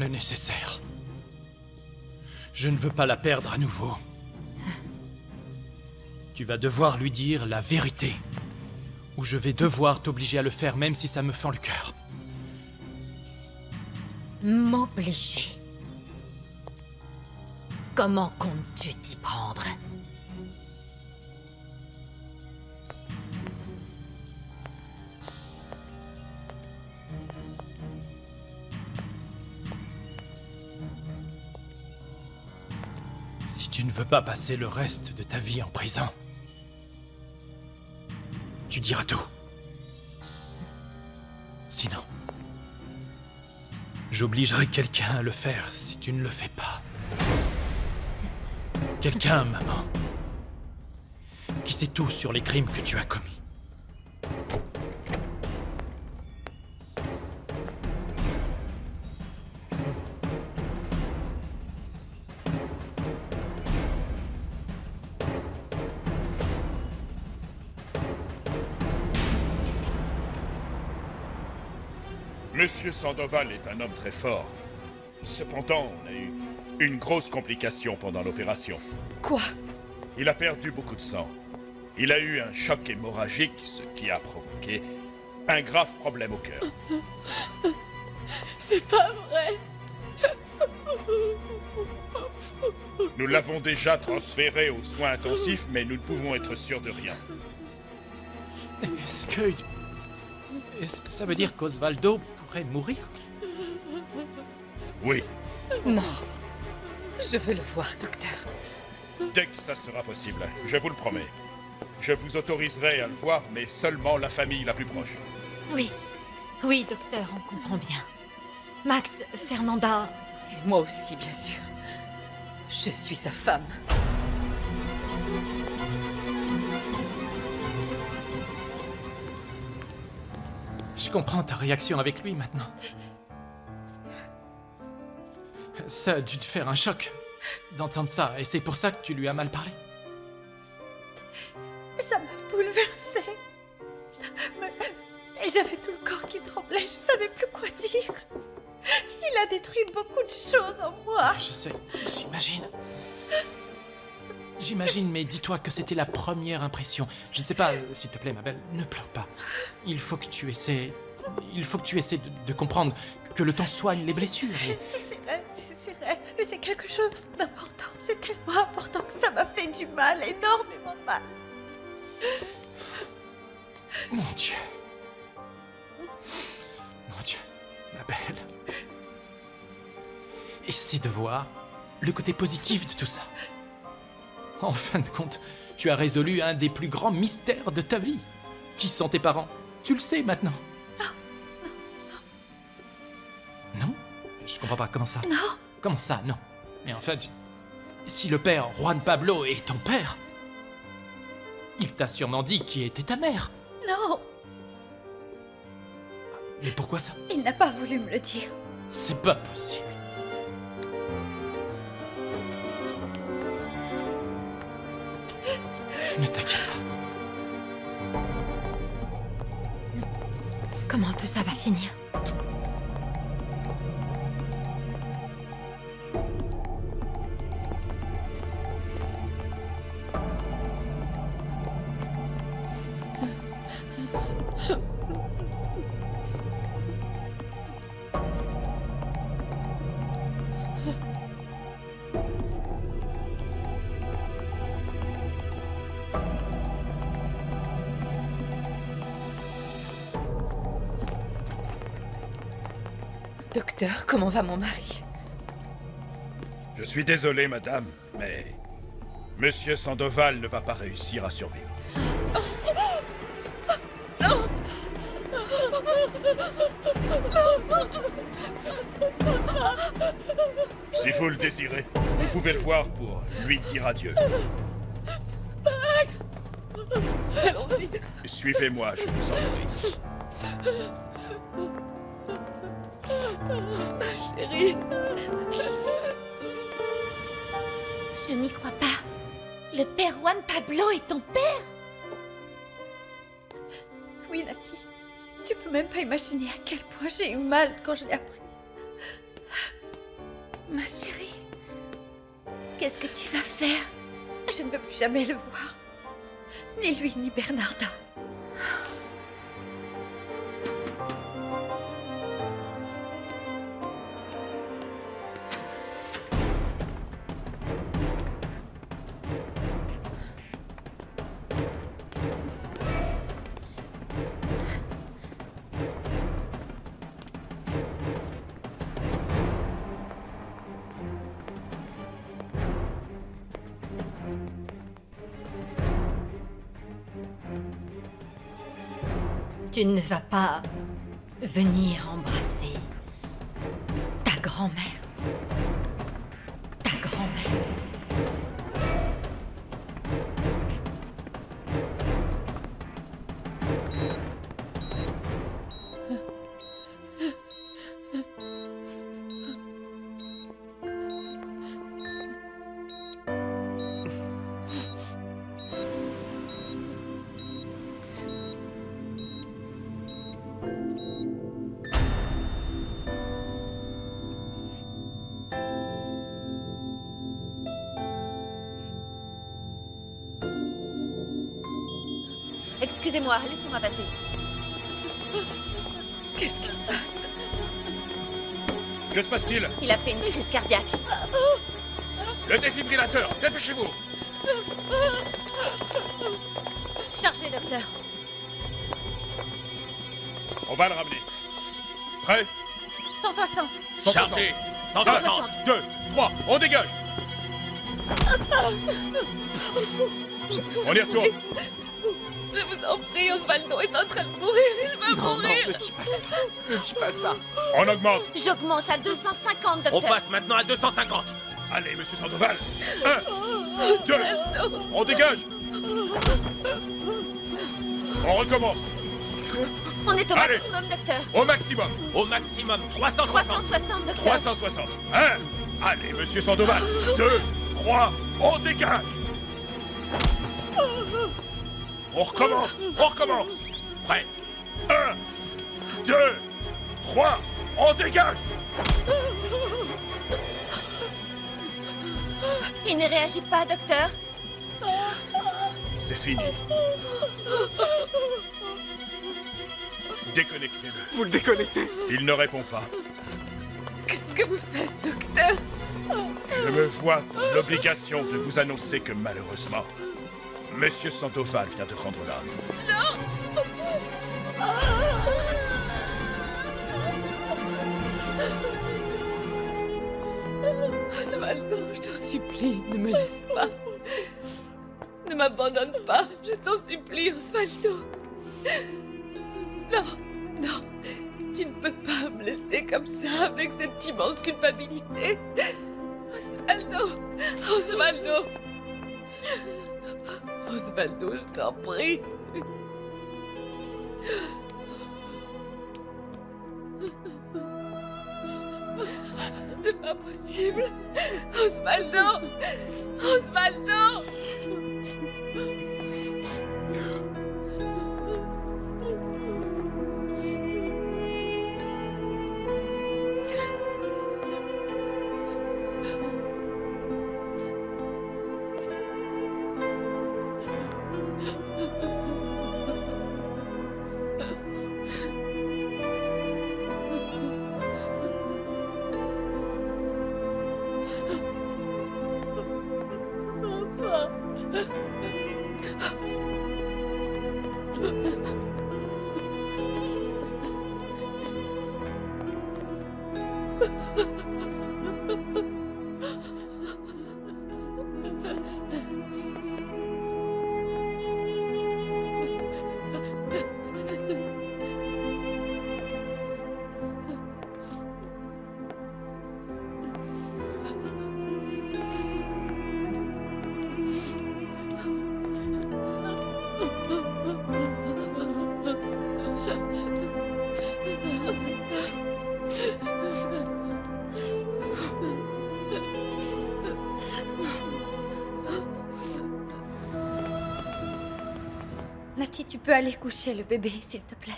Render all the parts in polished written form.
le nécessaire. Je ne veux pas la perdre à nouveau. Tu vas devoir lui dire la vérité. Ou je vais devoir t'obliger à le faire même si ça me fend le cœur. M'obliger. Comment comptes-tu t'y prendre? Si tu ne veux pas passer le reste de ta vie en prison, tu diras tout. Sinon, j'obligerai quelqu'un à le faire si tu ne le fais pas. Quelqu'un, maman, qui sait tout sur les crimes que tu as commis. Monsieur Sandoval est un homme très fort. Cependant, on a eu une grosse complication pendant l'opération. Quoi? Il a perdu beaucoup de sang. Il a eu un choc hémorragique, ce qui a provoqué un grave problème au cœur. C'est pas vrai! Nous l'avons déjà transféré aux soins intensifs, mais nous ne pouvons être sûrs de rien. Est-ce que ça veut dire qu'Osvaldo pourrait mourir? Oui, Non. Je veux le voir, docteur. dès que ça sera possible, je vous le promets. Je vous autoriserai à le voir, mais seulement la famille la plus proche. Oui. Oui, docteur, on comprend bien. Max, Fernanda... Et moi aussi, bien sûr. Je suis sa femme. Je comprends ta réaction avec lui maintenant. Ça a dû te faire un choc d'entendre ça, et c'est pour ça que tu lui as mal parlé. Ça m'a bouleversée. Et j'avais tout le corps qui tremblait, je savais plus quoi dire. Il a détruit beaucoup de choses en moi. Je sais, j'imagine. J'imagine, mais dis-toi que c'était la première impression. Je ne sais pas, s'il te plaît, ma belle, ne pleure pas. Il faut que tu essaies... Il faut que tu essaies de comprendre que le temps soigne les blessures. J'essaierai. Mais c'est quelque chose d'important. C'est tellement important que ça m'a fait du mal, énormément de mal. Mon Dieu. Mon Dieu, ma belle. Essaie de voir le côté positif de tout ça. En fin de compte, tu as résolu un des plus grands mystères de ta vie. Qui sont tes parents? Tu le sais maintenant. Non? Je comprends pas, comment ça? Non. Comment ça, non? Mais en fait, si le père Juan Pablo est ton père, il t'a sûrement dit qui était ta mère. Non, Mais pourquoi ça? il n'a pas voulu me le dire. C'est pas possible. Ne t'inquiète pas. Comment tout ça va finir? Docteur, comment va mon mari? Je suis désolé, madame, mais Monsieur Sandoval ne va pas réussir à survivre. Si vous le désirez, vous pouvez le voir pour lui dire adieu. Max! Allons-y. Suivez-moi, je vous en prie. Ma chérie. Je n'y crois pas. Le père Juan Pablo est ton père? Oui, Nati. Tu peux même pas imaginer à quel point j'ai eu mal quand je l'ai appris. Ma chérie, qu'est-ce que tu vas faire? Je ne veux plus jamais le voir. Ni lui, ni Bernarda. Tu ne vas pas venir embrasser ta grand-mère. Ta grand-mère. Excusez-moi, laissez-moi passer. Qu'est-ce qui se passe? Que se passe-t-il? Il a fait une crise cardiaque. Le défibrillateur, dépêchez-vous! Chargez, docteur. On va le ramener. Prêt? 160. Chargé! 160! 2, 3, on dégage! On y retourne! Je vous en prie, Osvaldo est en train de mourir. Il va mourir. Ne dis pas ça. Ne dis pas ça. On augmente! J'augmente à 250, docteur. On passe maintenant à 250. Allez, monsieur Sandoval! 1, 2, on dégage! On recommence! On est au Allez. maximum, docteur. Au maximum! Au maximum 360. 360, docteur. 360! 1, allez, monsieur Sandoval! 2, 3, on dégage! On recommence! On recommence! Prêt? 1, 2, 3, on dégage! Il ne réagit pas, docteur. C'est fini. Déconnectez-le. Vous le déconnectez. Il ne répond pas. Qu'est-ce que vous faites, docteur? Je me vois dans l'obligation de vous annoncer que malheureusement, Monsieur Sandoval vient de rendre l'âme. Osvaldo, je t'en supplie, ne me laisse pas. Ne m'abandonne pas, je t'en supplie, Osvaldo. Non, non, tu ne peux pas me laisser comme ça avec cette immense culpabilité. Osvaldo, Osvaldo. Osvaldo, je t'en prie. C'est pas possible. Osvaldo! Osvaldo! Nati, tu peux aller coucher le bébé, s'il te plaît.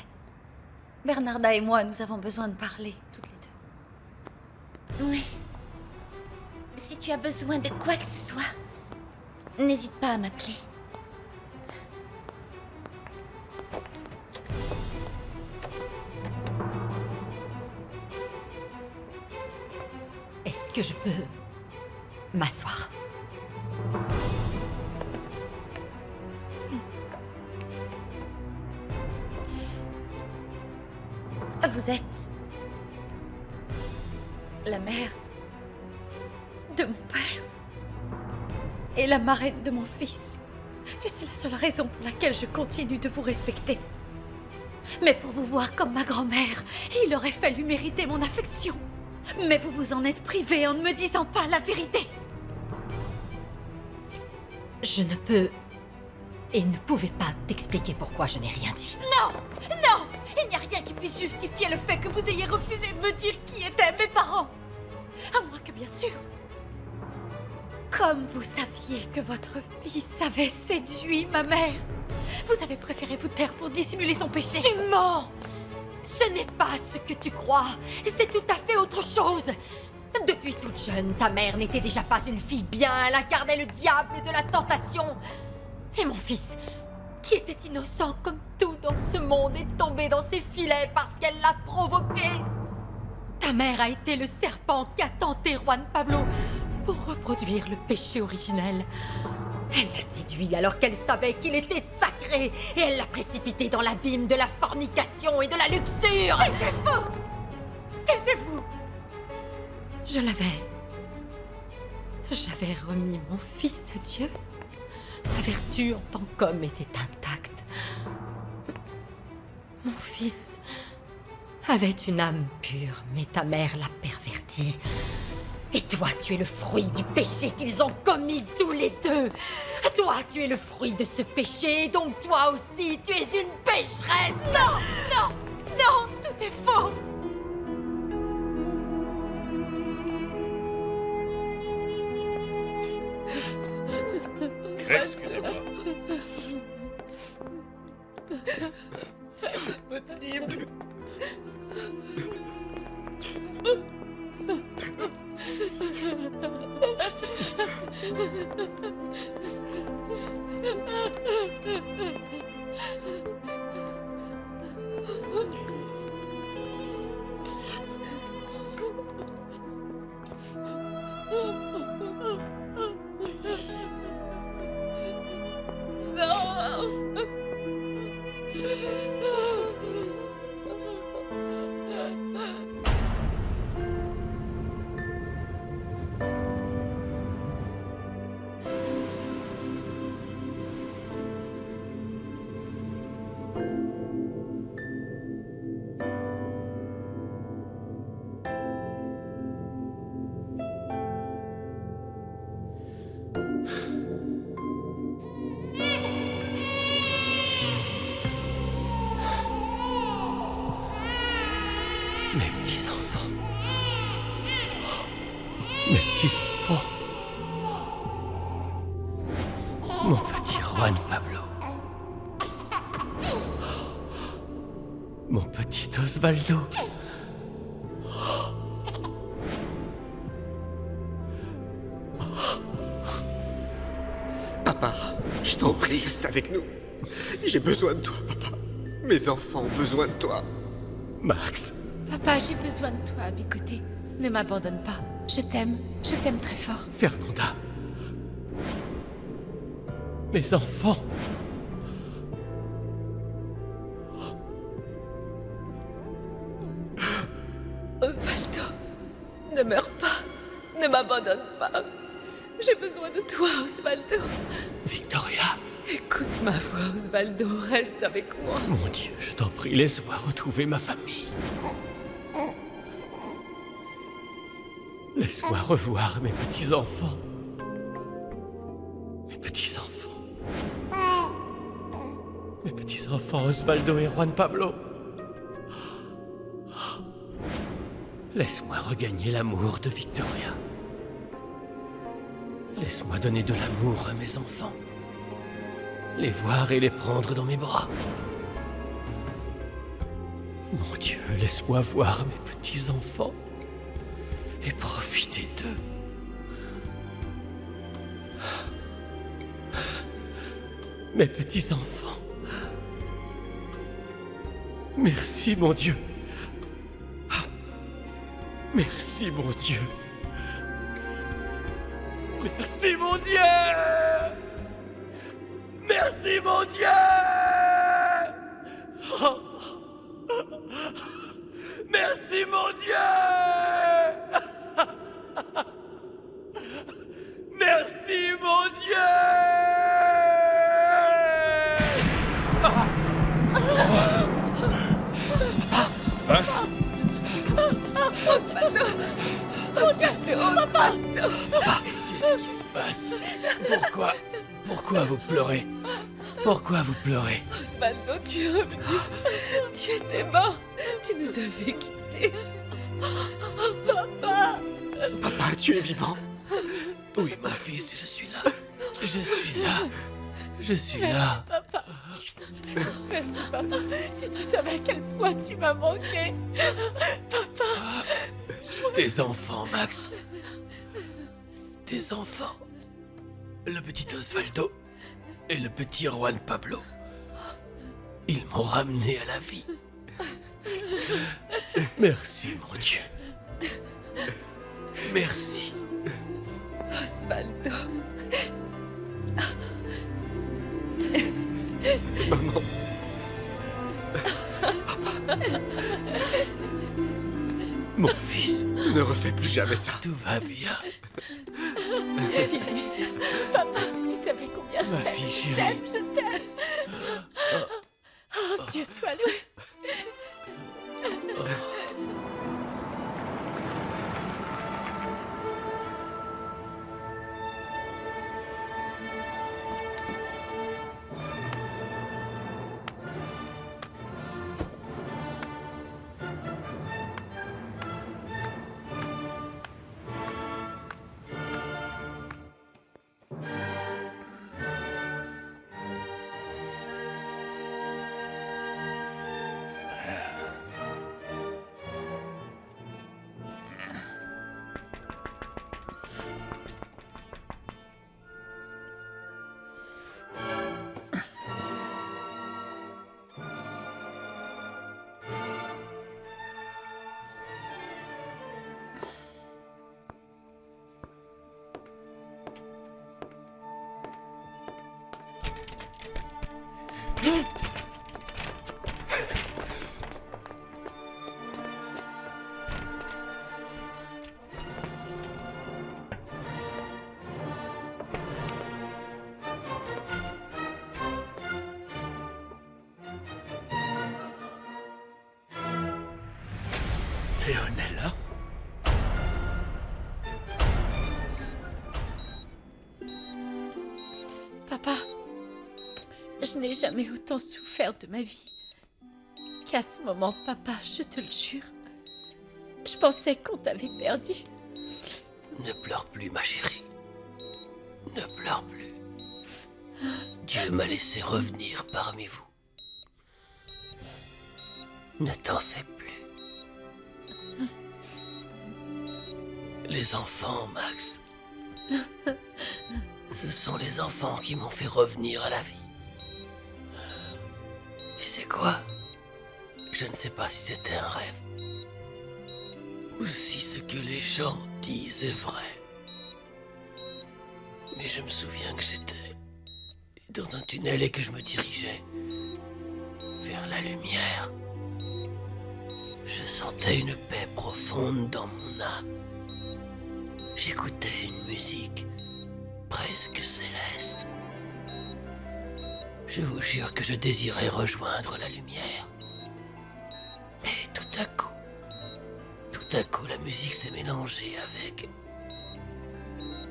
Bernarda et moi, nous avons besoin de parler, toutes les deux. Oui. Si tu as besoin de quoi que ce soit, n'hésite pas à m'appeler. Est-ce que je peux m'asseoir? Vous êtes la mère de mon père et la marraine de mon fils. Et c'est la seule raison pour laquelle je continue de vous respecter. Mais pour vous voir comme ma grand-mère, il aurait fallu mériter mon affection. Mais vous vous en êtes privé en ne me disant pas la vérité. Je ne peux et ne pouvais pas t'expliquer pourquoi je n'ai rien dit. Non! Non! Il n'y a rien qui puisse justifier le fait que vous ayez refusé de me dire qui étaient mes parents. À moins que, bien sûr, comme vous saviez que votre fils avait séduit ma mère, vous avez préféré vous taire pour dissimuler son péché. Tu mens! Ce n'est pas ce que tu crois. C'est tout à fait autre chose. Depuis toute jeune, ta mère n'était déjà pas une fille bien. Elle incarnait le diable de la tentation. Et mon fils, qui était innocent comme tout dans ce monde, est tombé dans ses filets parce qu'elle l'a provoqué. Ta mère a été le serpent qu'a tenté Juan Pablo pour reproduire le péché originel. Elle l'a séduit alors qu'elle savait qu'il était sacré et elle l'a précipité dans l'abîme de la fornication et de la luxure. Taisez-vous! Taisez-vous! J'avais remis mon fils à Dieu. Sa vertu en tant qu'homme était intacte. Mon fils avait une âme pure, mais ta mère l'a pervertie. Et toi, tu es le fruit du péché qu'ils ont commis tous les deux. Toi, tu es le fruit de ce péché, donc toi aussi, tu es une pécheresse. Non! Non! Non! Tout est faux! Excusez-moi. C'est pas possible. Mes petits-enfants. Mes petits-enfants. Mon petit Juan Pablo. Mon petit Osvaldo. Papa, je t'en prie, reste avec nous. J'ai besoin de toi, papa. Mes enfants ont besoin de toi. Max. Papa, j'ai besoin de toi à mes côtés. Ne m'abandonne pas. Je t'aime très fort. Fernanda. Mes enfants. Osvaldo, ne meurs pas. Ne m'abandonne pas. J'ai besoin de toi, Osvaldo. Victoria. Écoute ma voix, Osvaldo. Reste avec moi. Mon Dieu, je t'en prie, laisse-moi retrouver ma famille. Laisse-moi revoir mes petits-enfants. Mes petits-enfants. Mes petits-enfants Osvaldo et Juan Pablo. Laisse-moi regagner l'amour de Victoria. Laisse-moi donner de l'amour à mes enfants. Les voir et les prendre dans mes bras. Mon Dieu, laisse-moi voir mes petits-enfants et profiter d'eux. Mes petits-enfants. Merci, mon Dieu. Ah. Merci, mon Dieu. Merci, mon Dieu. Merci, mon Dieu. Oh. Merci, mon Dieu. Merci, mon Dieu. Osvaldo! Osvaldo! Qu'est-ce qui se passe? Pourquoi vous pleurez? Pourquoi vous pleurez? Osvaldo, tu es revenu. Tu étais mort. Tu nous avais quittés. Papa! Papa, tu es vivant. Oui, ma fils, je suis là. Je suis là. Je suis là. Papa. Merci, papa. Si tu savais à quel point tu m'as manqué. Papa. Tes enfants, Max. Tes enfants. Le petit Osvaldo et le petit Juan Pablo. Ils m'ont ramené à la vie. Merci, mon Dieu. Merci. Osvaldo. Maman. Mon fils, Ne refais plus jamais ça. tout va bien. Papa, si tu savais combien je Ma t'aime. fille Je chérie. t'aime, je t'aime. Oh, Dieu soit loué. Leonella? Papa, je n'ai jamais autant souffert de ma vie qu'à ce moment, papa, je te le jure. Je pensais qu'on t'avait perdu. Ne pleure plus, ma chérie. Ne pleure plus. Dieu m'a laissé revenir parmi vous. Ne t'en fais plus. Les enfants, Max. Ce sont les enfants qui m'ont fait revenir à la vie. Tu sais quoi? Je ne sais pas si c'était un rêve. Ou si ce que les gens disent est vrai. Mais je me souviens que j'étais dans un tunnel et que je me dirigeais vers la lumière. Je sentais une paix profonde dans mon âme. J'écoutais une musique presque céleste. Je vous jure que je désirais rejoindre la lumière. Mais tout à coup, la musique s'est mélangée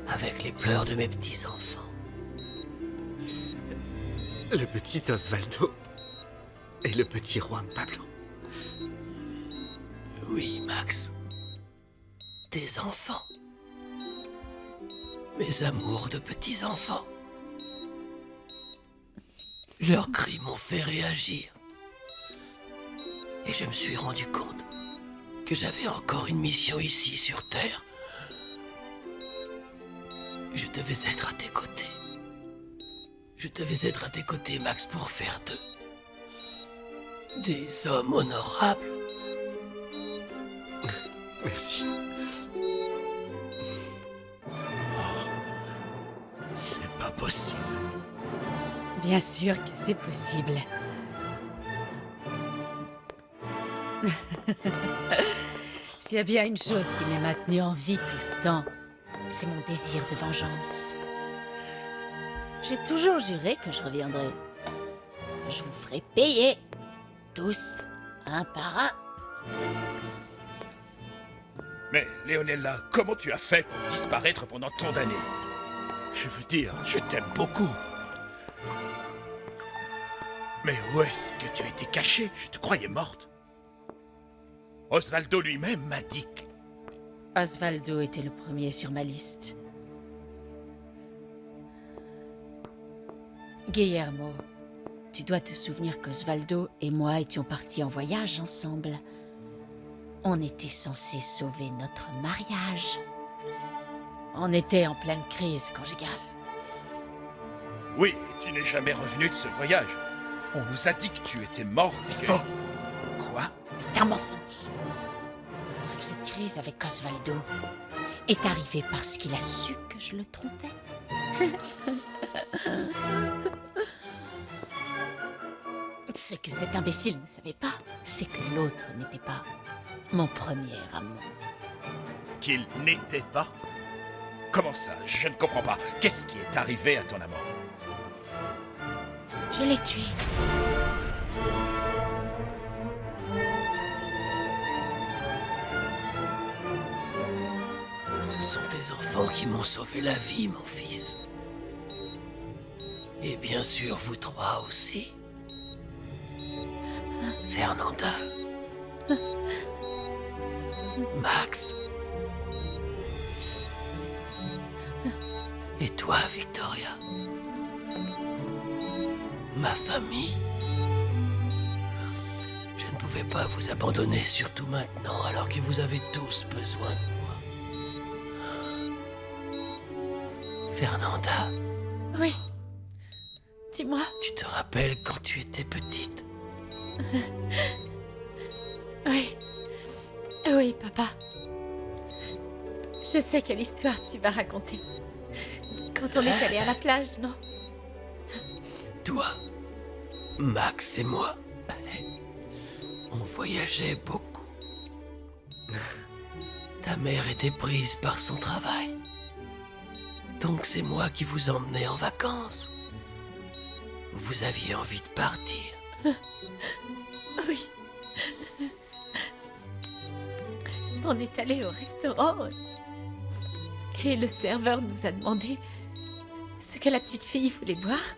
avec les pleurs de mes petits-enfants. Le petit Osvaldo et le petit Juan Pablo. Oui, Max. Tes enfants. Mes amours de petits-enfants. Leurs cris m'ont fait réagir. Et je me suis rendu compte que j'avais encore une mission ici sur Terre. Je devais être à tes côtés. Je devais être à tes côtés, Max, pour faire d'eux des hommes honorables. Merci. C'est pas possible. Bien sûr que c'est possible. S'il y a bien une chose qui m'a maintenue en vie tout ce temps, c'est mon désir de vengeance. J'ai toujours juré que je reviendrais. Que je vous ferai payer. Tous, un par un. Mais, Leonella, comment tu as fait pour disparaître pendant tant d'années? Je veux dire, je t'aime beaucoup. Mais où est-ce que tu étais cachée? Je te croyais morte. Osvaldo lui-même m'a dit que... Osvaldo était le premier sur ma liste. Guillermo, tu dois te souvenir qu'Osvaldo et moi étions partis en voyage ensemble. On était censés sauver notre mariage. On était en pleine crise conjugale. Oui, et tu n'es jamais revenu de ce voyage. On nous a dit que tu étais morte. C'est que... faux. Quoi? C'est un mensonge. Cette crise avec Osvaldo est arrivée parce qu'il a su que je le trompais. Ce que cet imbécile ne savait pas, c'est que l'autre n'était pas mon premier amour. Qu'il n'était pas? Comment ça? Je ne comprends pas. Qu'est-ce qui est arrivé à ton amant? Je l'ai tué. Ce sont tes enfants qui m'ont sauvé la vie, mon fils. Et bien sûr, vous trois aussi. Fernanda. Max. Et toi, Victoria. Ma famille. Je ne pouvais pas vous abandonner, surtout maintenant, alors que vous avez tous besoin de moi. Fernanda. Oui. Dis-moi. Tu te rappelles quand tu étais petite? Oui. Oui, papa. Je sais quelle histoire tu vas raconter. Quand on est allé à la plage, non? Toi, Max et moi, on voyageait beaucoup. Ta mère était prise par son travail. Donc c'est moi qui vous emmenais en vacances. Vous aviez envie de partir. Oui. On est allé au restaurant et le serveur nous a demandé ce que la petite fille voulait boire.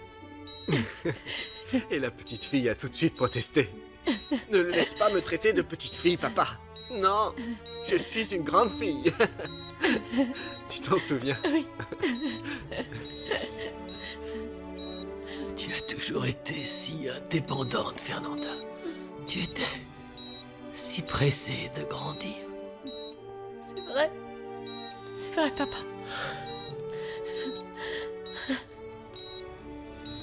Et la petite fille a tout de suite protesté. Ne le laisse pas me traiter de petite fille, papa. Non, je suis une grande fille. Tu t'en souviens? Oui. Tu as toujours été si indépendante, Fernanda. Tu étais si pressée de grandir. C'est vrai. C'est vrai, papa.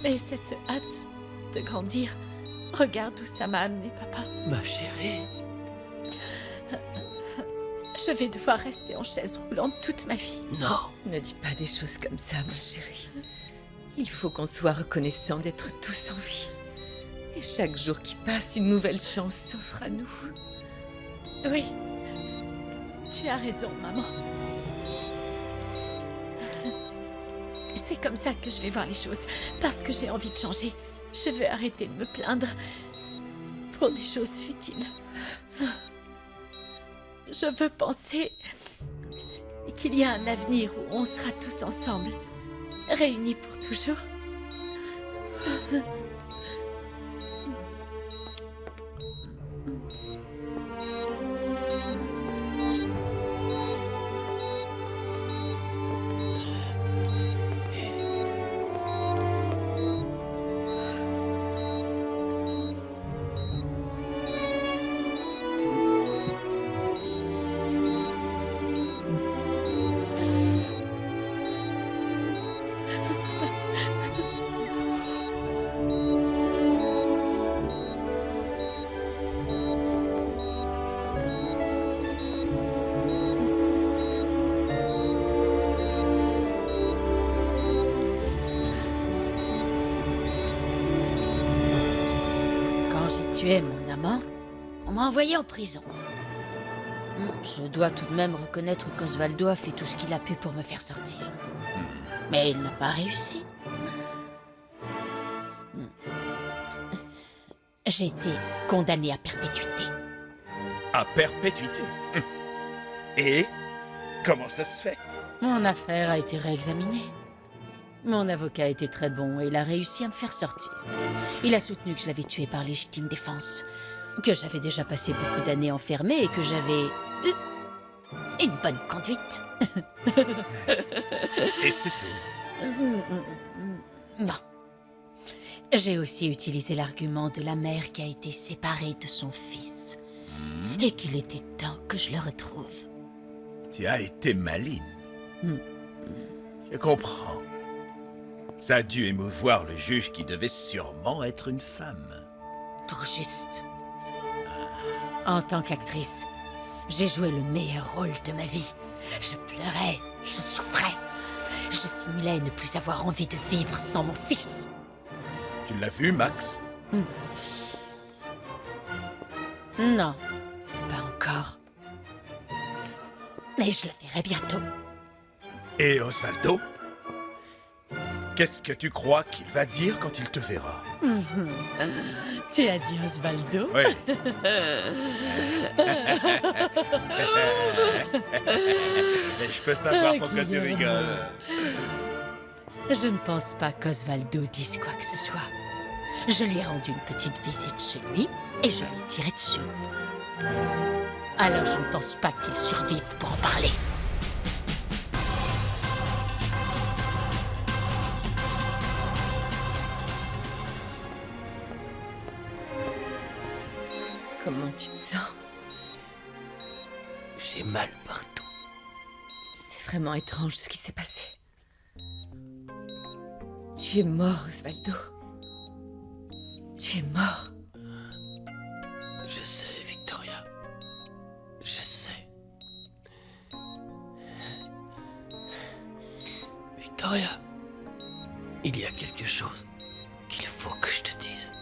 Mais cette hâte de grandir, regarde où ça m'a amené, papa. Ma chérie. Je vais devoir rester en chaise roulante toute ma vie. Non. Ne dis pas des choses comme ça, ma chérie. Il faut qu'on soit reconnaissant d'être tous en vie. Et chaque jour qui passe, une nouvelle chance s'offre à nous. Oui. Tu as raison, maman. C'est comme ça que je vais voir les choses. Parce que j'ai envie de changer. Je veux arrêter de me plaindre pour des choses futiles. Je veux penser qu'il y a un avenir où on sera tous ensemble, réunis pour toujours. tué mon amant, on m'a envoyé en prison. Je dois tout de même reconnaître qu'Osvaldo a fait tout ce qu'il a pu pour me faire sortir. Mais il n'a pas réussi. J'ai été condamnée à perpétuité. À perpétuité. Et comment ça se fait? Mon affaire a été réexaminée. Mon avocat était très bon et il a réussi à me faire sortir. Il a soutenu que je l'avais tué par légitime défense, que j'avais déjà passé beaucoup d'années enfermée et que j'avais une bonne conduite. Et c'est tout. Non. J'ai aussi utilisé l'argument de la mère qui a été séparée de son fils et qu'il était temps que je le retrouve. Tu as été maligne. Je comprends. Ça a dû émouvoir le juge qui devait sûrement être une femme. Tout juste. En tant qu'actrice, j'ai joué le meilleur rôle de ma vie. Je pleurais, je souffrais. Je simulais ne plus avoir envie de vivre sans mon fils. Tu l'as vu, Max? Non, pas encore. Mais je le verrai bientôt. Et Osvaldo? Qu'est-ce que tu crois qu'il va dire quand il te verra? Tu as dit Osvaldo? Oui. Mais je peux savoir pourquoi tu rigoles. Je ne pense pas qu'Osvaldo dise quoi que ce soit. Je lui ai rendu une petite visite chez lui et je lui ai tiré dessus. Alors je ne pense pas qu'il survive pour en parler. Comment tu te sens? J'ai mal partout. C'est vraiment étrange ce qui s'est passé. Tu es mort, Osvaldo. Tu es mort. Je sais, Victoria. Je sais. Victoria, il y a quelque chose qu'il faut que je te dise.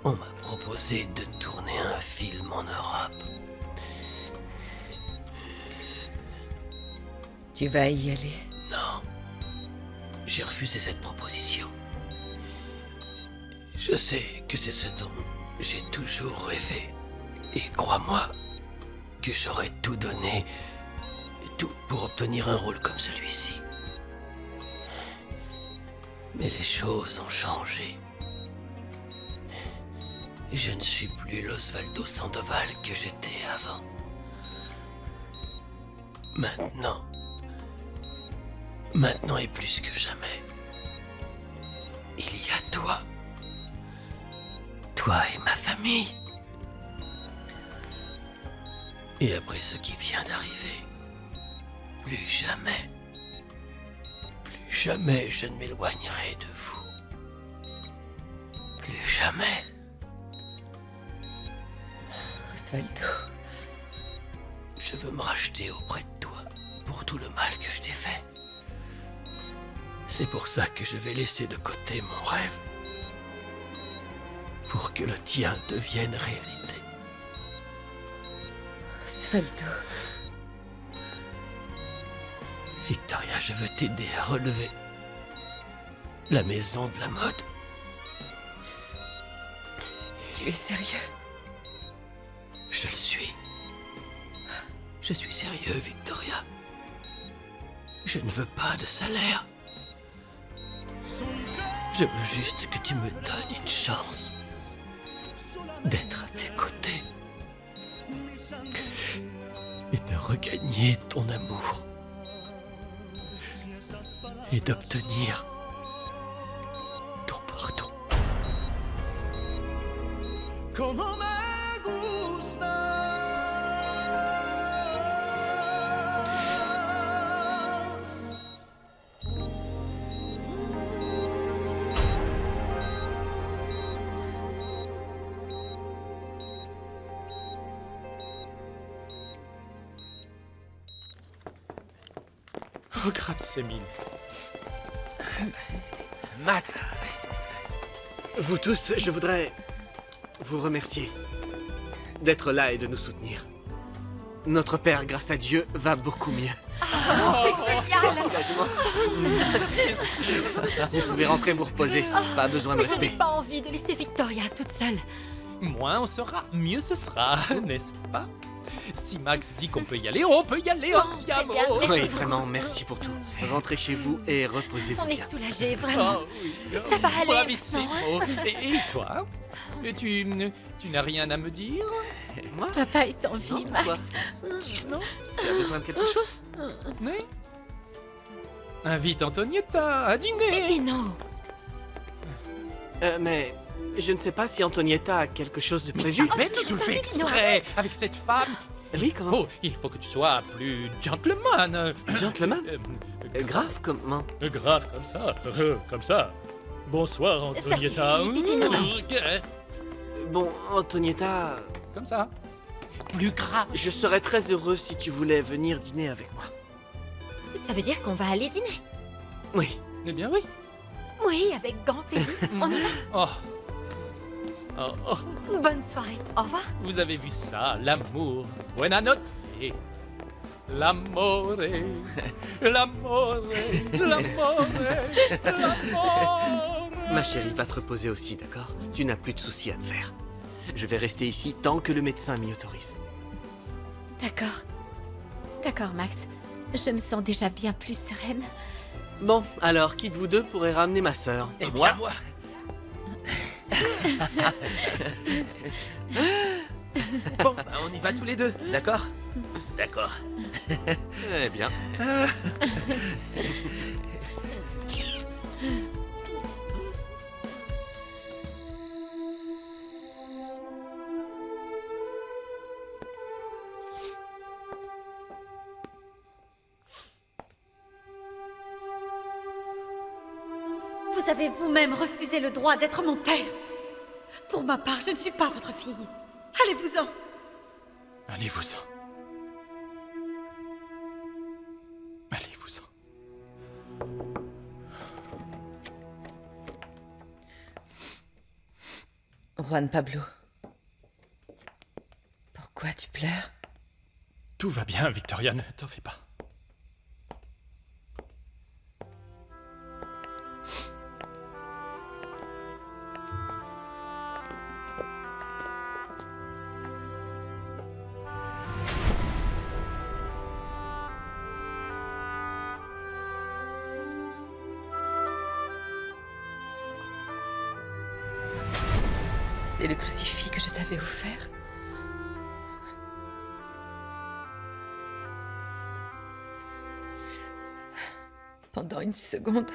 On m'a proposé de tourner un film en Europe. Tu vas y aller. Non. J'ai refusé cette proposition. Je sais que c'est ce dont j'ai toujours rêvé. Et crois-moi que j'aurais tout donné, tout pour obtenir un rôle comme celui-ci. Mais les choses ont changé. Je ne suis plus l'Osvaldo Sandoval que j'étais avant. Maintenant et plus que jamais, il y a toi. Toi et ma famille. Et après ce qui vient d'arriver, plus jamais je ne m'éloignerai de vous. Plus jamais. Osvaldo. Je veux me racheter auprès de toi pour tout le mal que je t'ai fait. C'est pour ça que je vais laisser de côté mon rêve. Pour que le tien devienne réalité. Osvaldo. Victoria, je veux t'aider à relever la maison de la mode. Tu es sérieux? Je le suis. Je suis sérieux, Victoria. Je ne veux pas de salaire. Je veux juste que tu me donnes une chance d'être à tes côtés et de regagner ton amour et d'obtenir ton pardon. Como me gusta. Oh, grazie mille. Max, Vous tous, je voudrais vous remercier d'être là et de nous soutenir. Notre père, grâce à Dieu, va beaucoup mieux. C'est génial! Soulagement. Vous pouvez rentrer vous reposer. Pas besoin de Mais je n'ai rester. pas envie de laisser Victoria toute seule. Moins on sera, mieux ce sera, n'est-ce pas? Si Max dit qu'on peut y aller, on peut y aller, en très diable. bien, merci Oui, beaucoup. vraiment, merci pour tout. Rentrez chez vous et reposez-vous On est bien. soulagés, vraiment. Oh, oui. Ça va aller Bravissimo. maintenant, Et toi? Tu n'as rien à me dire? Moi? Papa est en Non, vie, pourquoi? Max. Non? Tu as besoin de quelque chose? Oui? Invite Antonietta à dîner. Et non. Mais je ne sais pas si Antonietta a quelque chose de Mais prévu. tu le fais exprès avec cette femme. Oui, comment? Il faut que tu sois plus gentleman. Gentleman? Euh, Grave, comment? grave comme ça. Bonsoir Ça Antonietta. suffit, Pipino. Ok, Bon, Antonietta, comme ça. Plus grave. je serais très heureux si tu voulais venir dîner avec moi. Ça veut dire qu'on va aller dîner. Oui. Eh bien oui. Oui, avec grand plaisir. On y Oh. Oh, oh. va. Bonne soirée. Au revoir. Vous avez vu ça, l'amour. Buena notte. L'amore. L'amore. L'amore. L'amore. Ma chérie, va te reposer aussi, d'accord? Tu n'as plus de soucis à te faire. Je vais rester ici tant que le médecin m'y autorise. D'accord. D'accord, Max. Je me sens déjà bien plus sereine. Bon, alors, qui de vous deux pourrait ramener ma sœur? Et moi, Bon, bah, on y va tous les deux, d'accord? D'accord. Eh bien. Vous avez vous-même refusé le droit d'être mon père. Pour ma part, je ne suis pas votre fille. Allez-vous-en. Allez-vous-en. Allez-vous-en. Juan Pablo. Pourquoi tu pleures? Tout va bien, Victoria, ne t'en fais pas. C'est le crucifix que je t'avais offert. Pendant une seconde,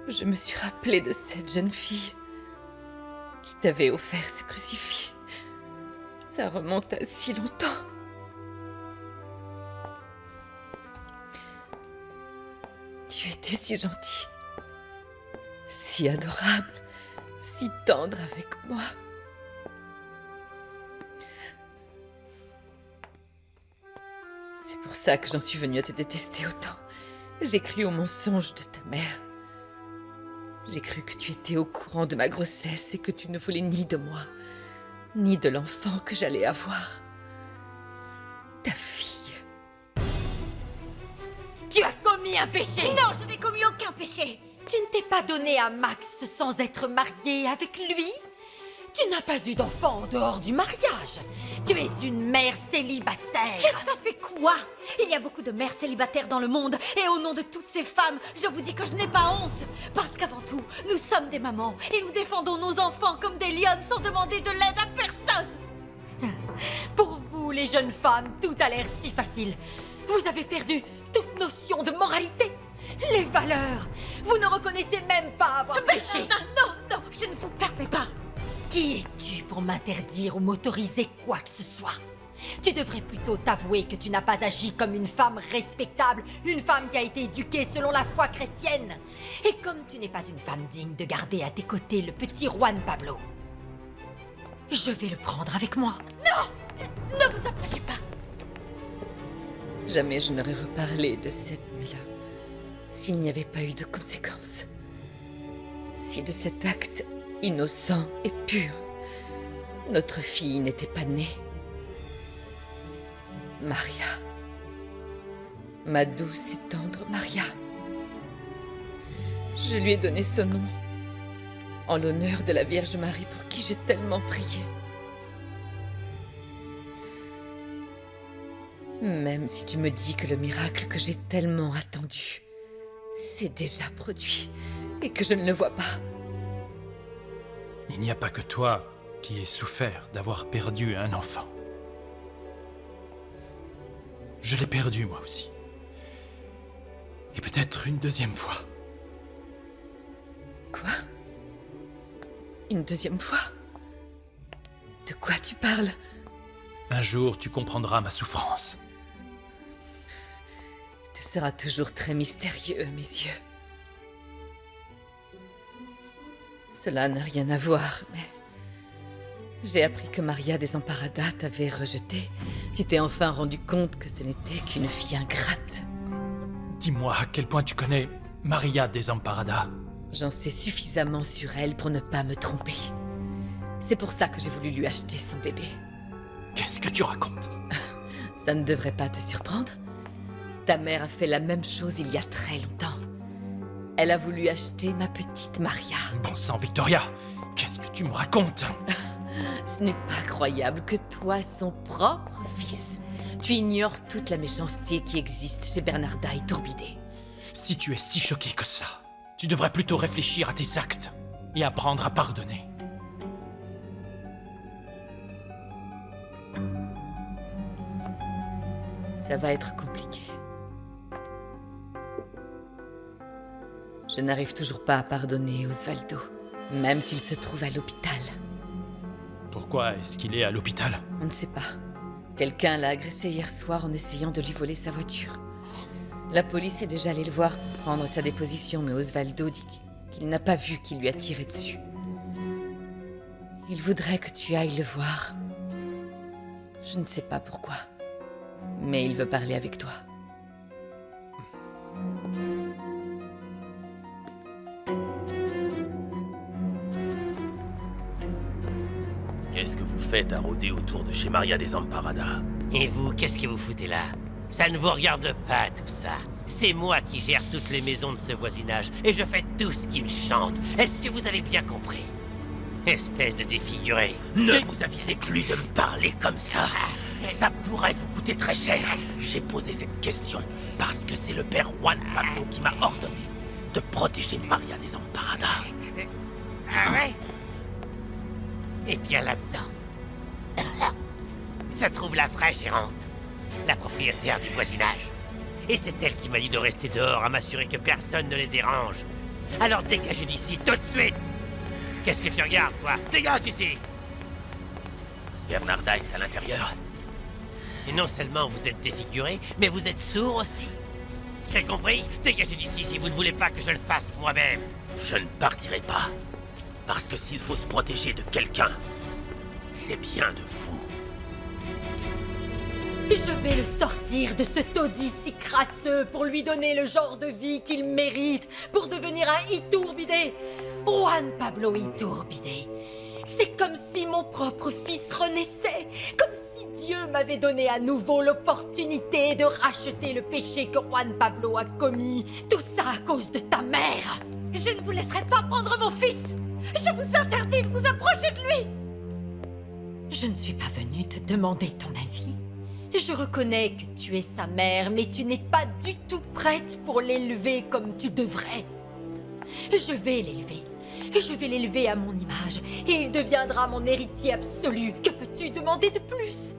je me suis rappelée de cette jeune fille qui t'avait offert ce crucifix. Ça remonte à si longtemps. Tu étais si gentil, si adorable, si tendre avec moi. C'est pour ça que j'en suis venue à te détester autant. J'ai cru au mensonge de ta mère. J'ai cru que tu étais au courant de ma grossesse et que tu ne voulais ni de moi, ni de l'enfant que j'allais avoir. Ta fille. Tu as commis un péché. Non, je n'ai commis aucun péché. Tu ne t'es pas donné à Max sans être mariée avec lui. Tu n'as pas eu d'enfant en dehors du mariage. Tu es une mère célibataire. Et ça fait quoi? Il y a beaucoup de mères célibataires dans le monde, et au nom de toutes ces femmes, je vous dis que je n'ai pas honte. Parce qu'avant tout, nous sommes des mamans, et nous défendons nos enfants comme des lionnes sans demander de l'aide à personne. Pour vous, les jeunes femmes, tout a l'air si facile. Vous avez perdu toute notion de moralité. Les valeurs. Vous ne reconnaissez même pas avoir péché. Non, je ne vous permets pas. Qui es-tu pour m'interdire ou m'autoriser quoi que ce soit? Tu devrais plutôt t'avouer que tu n'as pas agi comme une femme respectable, une femme qui a été éduquée selon la foi chrétienne. Et comme tu n'es pas une femme digne de garder à tes côtés le petit Juan Pablo, je vais le prendre avec moi. Ne vous approchez pas. Jamais je n'aurais reparlé de cette nuit-là s'il n'y avait pas eu de conséquences. Si de cet acte innocent et pur notre fille n'était pas née. Maria. Ma douce et tendre Maria. Je lui ai donné ce nom, en l'honneur de la Vierge Marie pour qui j'ai tellement prié. Même si tu me dis que le miracle que j'ai tellement attendu s'est déjà produit et que je ne le vois pas. Il n'y a pas que toi qui ai souffert d'avoir perdu un enfant. Je l'ai perdu moi aussi. Et peut-être une deuxième fois. Quoi? Une deuxième fois? De quoi tu parles? Un jour, tu comprendras ma souffrance. Tu seras toujours très mystérieux à mes yeux. Cela n'a rien à voir, mais... J'ai appris que Maria Desamparada t'avait rejeté. Tu t'es enfin rendu compte que ce n'était qu'une fille ingrate. Dis-moi à quel point tu connais Maria Desamparada. J'en sais suffisamment sur elle pour ne pas me tromper. C'est pour ça que j'ai voulu lui acheter son bébé. Qu'est-ce que tu racontes? Ça ne devrait pas te surprendre. Ta mère a fait la même chose il y a très longtemps. Elle a voulu acheter ma petite Maria. Bon sang, Victoria, qu'est-ce que tu me racontes? Ce n'est pas croyable que toi, son propre fils, tu ignores toute la méchanceté qui existe chez Bernarda Iturbide. Si tu es si choqué que ça, tu devrais plutôt réfléchir à tes actes et apprendre à pardonner. Ça va être compliqué. Je n'arrive toujours pas à pardonner Osvaldo, même s'il se trouve à l'hôpital. Pourquoi est-ce qu'il est à l'hôpital? On ne sait pas. Quelqu'un l'a agressé hier soir en essayant de lui voler sa voiture. La police est déjà allée le voir pour prendre sa déposition, mais Osvaldo dit qu'il n'a pas vu qu'il lui a tiré dessus. Il voudrait que tu ailles le voir. Je ne sais pas pourquoi, mais il veut parler avec toi. Qu'est-ce que vous faites à rôder autour de chez Maria Desamparada? Et vous, qu'est-ce que vous foutez là? Ça ne vous regarde pas, tout ça. C'est moi qui gère toutes les maisons de ce voisinage, et je fais tout ce qui me chante. Est-ce que vous avez bien compris? Espèce de défiguré. Ne vous avisez plus de me parler comme ça. Ça pourrait vous coûter très cher. J'ai posé cette question parce que c'est le père Juan Pablo qui m'a ordonné de protéger Maria Desamparada. Ah ouais? Et bien là-dedans se trouve la vraie gérante, la propriétaire du voisinage. Et c'est elle qui m'a dit de rester dehors à m'assurer que personne ne les dérange. Alors dégagez d'ici tout de suite! Qu'est-ce que tu regardes, toi? Dégage d'ici! Bernarda est à l'intérieur. Et non seulement vous êtes défiguré, mais vous êtes sourd aussi. C'est compris? Dégagez d'ici si vous ne voulez pas que je le fasse moi-même. Je ne partirai pas. Parce que s'il faut se protéger de quelqu'un, c'est bien de vous. Je vais le sortir de ce taudis si crasseux pour lui donner le genre de vie qu'il mérite pour devenir un Iturbide. Juan Pablo Iturbide. C'est comme si mon propre fils renaissait, comme si Dieu m'avait donné à nouveau l'opportunité de racheter le péché que Juan Pablo a commis. Tout ça à cause de ta mère. Je ne vous laisserai pas prendre mon fils! Je vous interdis de vous approcher de lui! Je ne suis pas venue te demander ton avis. Je reconnais que tu es sa mère, mais tu n'es pas du tout prête pour l'élever comme tu devrais. Je vais l'élever. Je vais l'élever à mon image, et il deviendra mon héritier absolu. Que peux-tu demander de plus?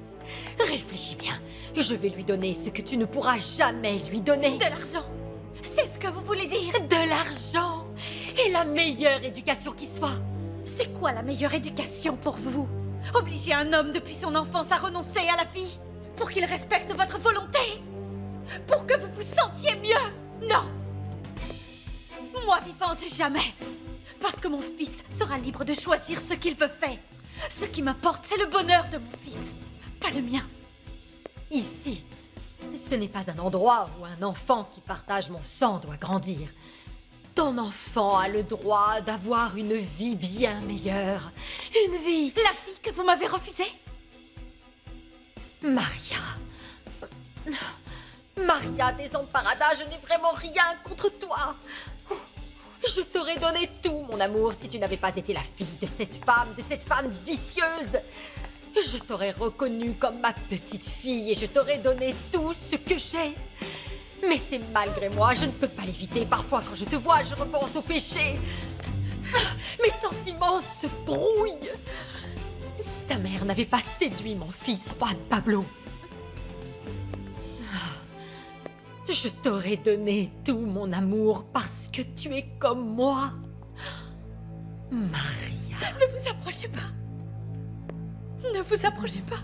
Réfléchis bien. Je vais lui donner ce que tu ne pourras jamais lui donner. De l'argent! C'est ce que vous voulez dire? De l'argent! Et la meilleure éducation qui soit. C'est quoi la meilleure éducation pour vous? Obliger un homme depuis son enfance à renoncer à la vie? Pour qu'il respecte votre volonté? Pour que vous vous sentiez mieux? Non! Moi vivante, jamais! Parce que mon fils sera libre de choisir ce qu'il veut faire. Ce qui m'importe, c'est le bonheur de mon fils, pas le mien. Ici, ce n'est pas un endroit où un enfant qui partage mon sang doit grandir. Ton enfant a le droit d'avoir une vie bien meilleure. Une vie... La fille que vous m'avez refusée? Maria. Maria Desamparada, je n'ai vraiment rien contre toi. Je t'aurais donné tout, mon amour, si tu n'avais pas été la fille de cette femme vicieuse. Je t'aurais reconnue comme ma petite fille et je t'aurais donné tout ce que j'ai. Mais c'est malgré moi, je ne peux pas l'éviter. Parfois, quand je te vois, je repense au péché. Mes sentiments se brouillent. Si ta mère n'avait pas séduit mon fils, Juan Pablo, je t'aurais donné tout mon amour parce que tu es comme moi. Maria. Ne vous approchez pas. Ne vous approchez pas.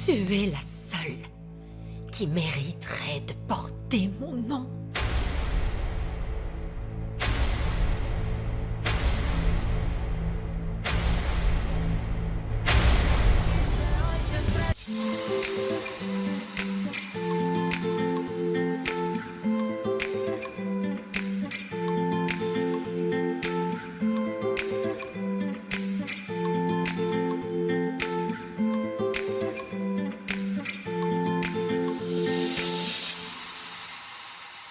Tu es la seule qui mériterait de porter mon nom.